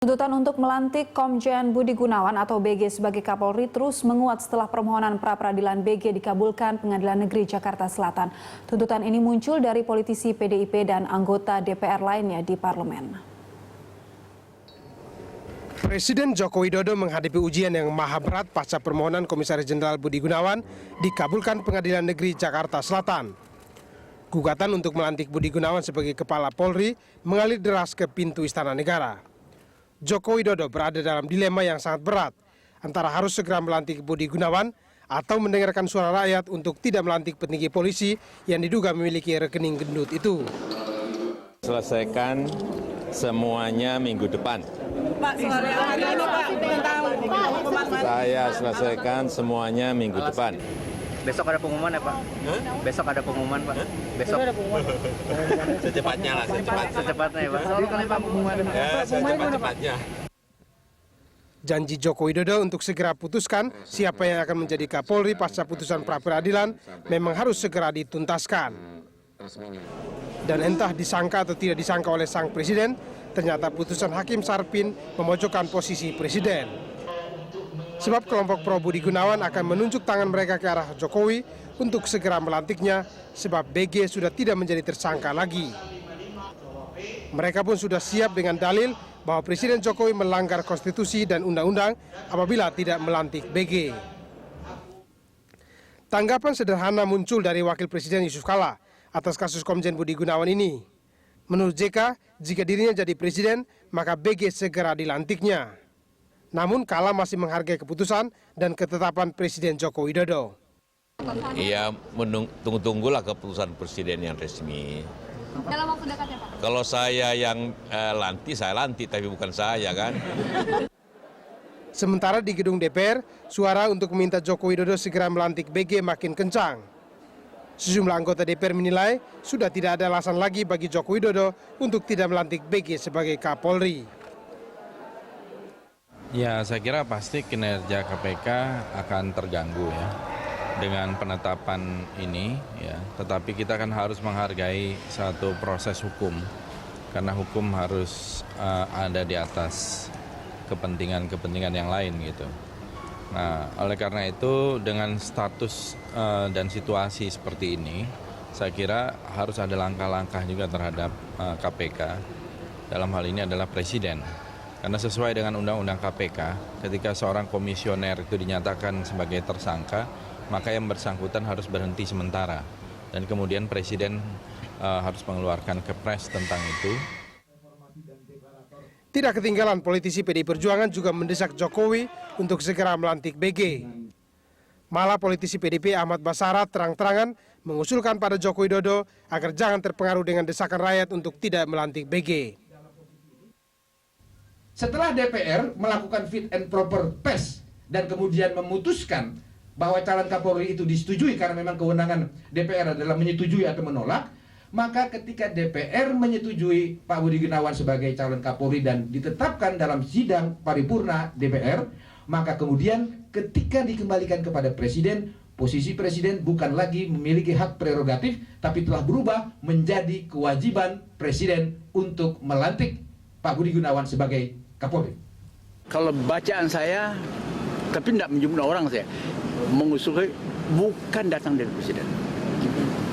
Tuntutan untuk melantik Komjen Budi Gunawan atau BG sebagai Kapolri terus menguat setelah permohonan pra-peradilan BG dikabulkan Pengadilan Negeri Jakarta Selatan. Tuntutan ini muncul dari politisi PDIP dan anggota DPR lainnya di parlemen. Presiden Joko Widodo menghadapi ujian yang maha berat pasca permohonan Komisaris Jenderal Budi Gunawan dikabulkan Pengadilan Negeri Jakarta Selatan. Gugatan untuk melantik Budi Gunawan sebagai Kepala Polri mengalir deras ke pintu Istana Negara. Joko Widodo berada dalam dilema yang sangat berat antara harus segera melantik Budi Gunawan atau mendengarkan suara rakyat untuk tidak melantik petinggi polisi yang diduga memiliki rekening gendut itu. Selesaikan semuanya minggu depan. Pak, sore hari ini Pak, Saya selesaikan semuanya minggu depan. Besok ada pengumuman ya Pak? Besok ada pengumuman Pak? Besok ada pengumuman. Secepatnya lah, Secepatnya ya Pak? Secepatnya. Janji Joko Widodo untuk segera putuskan siapa yang akan menjadi Kapolri pasca putusan pra-peradilan memang harus segera dituntaskan. Dan entah disangka atau tidak disangka oleh sang presiden, ternyata putusan Hakim Sarpin memojokkan posisi presiden. Sebab kelompok pro Budi Gunawan akan menunjuk tangan mereka ke arah Jokowi untuk segera melantiknya sebab BG sudah tidak menjadi tersangka lagi. Mereka pun sudah siap dengan dalil bahwa Presiden Jokowi melanggar konstitusi dan undang-undang apabila tidak melantik BG. Tanggapan sederhana muncul dari Wakil Presiden Yusuf Kala atas kasus Komjen Budi Gunawan ini. Menurut JK, jika dirinya jadi presiden, maka BG segera dilantiknya. Namun Kala masih menghargai keputusan dan ketetapan Presiden Joko Widodo. Iya, tunggu-tunggulah keputusan presiden yang resmi. dalam waktu dekat ya Pak? Kalau saya yang saya lantik, tapi bukan saya kan. Sementara di gedung DPR, suara untuk meminta Joko Widodo segera melantik BG makin kencang. Sejumlah anggota DPR menilai sudah tidak ada alasan lagi bagi Joko Widodo untuk tidak melantik BG sebagai Kapolri. Ya, saya kira pasti kinerja KPK akan terganggu ya dengan penetapan ini ya. Tetapi kita kan harus menghargai satu proses hukum karena hukum harus ada di atas kepentingan-kepentingan yang lain gitu. Nah, oleh karena itu dengan status dan situasi seperti ini, saya kira harus ada langkah-langkah juga terhadap KPK. Dalam hal ini adalah Presiden. Karena sesuai dengan Undang-Undang KPK, ketika seorang komisioner itu dinyatakan sebagai tersangka, maka yang bersangkutan harus berhenti sementara. Dan kemudian Presiden harus mengeluarkan kepres tentang itu. Tidak ketinggalan politisi PDI Perjuangan juga mendesak Jokowi untuk segera melantik BG. Malah politisi PDIP Ahmad Basara terang-terangan mengusulkan pada Joko Widodo agar jangan terpengaruh dengan desakan rakyat untuk tidak melantik BG. Setelah DPR melakukan fit and proper test dan kemudian memutuskan bahwa calon Kapolri itu disetujui karena memang kewenangan DPR adalah menyetujui atau menolak, maka ketika DPR menyetujui Pak Budi Gunawan sebagai calon Kapolri dan ditetapkan dalam sidang paripurna DPR, maka kemudian ketika dikembalikan kepada Presiden, posisi Presiden bukan lagi memiliki hak prerogatif, tapi telah berubah menjadi kewajiban Presiden untuk melantik Pak Budi Gunawan sebagai Kapolri. Kalau bacaan saya, tapi tidak menjumlah orang saya, mengusulkan bukan datang dari Presiden.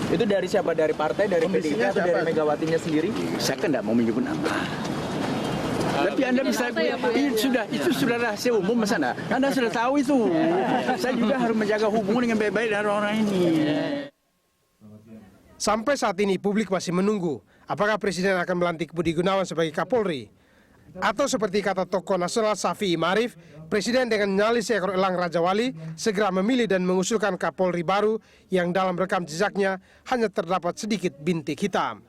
Itu dari siapa? Dari partai, dari PDIP atau dari Megawatinya sendiri? Saya kan tidak mau menyebut nama. Tapi Anda bisa, itu sudah rahasia umum Mas Anda. Anda sudah tahu itu. Saya juga harus menjaga hubungan dengan baik-baik dengan orang ini. Sampai saat ini publik masih menunggu apakah Presiden akan melantik Budi Gunawan sebagai Kapolri. Atau seperti kata tokoh nasional Syafi'i Ma'arif, Presiden dengan nyali seekor elang Raja Wali segera memilih dan mengusulkan Kapolri baru yang dalam rekam jejaknya hanya terdapat sedikit bintik hitam.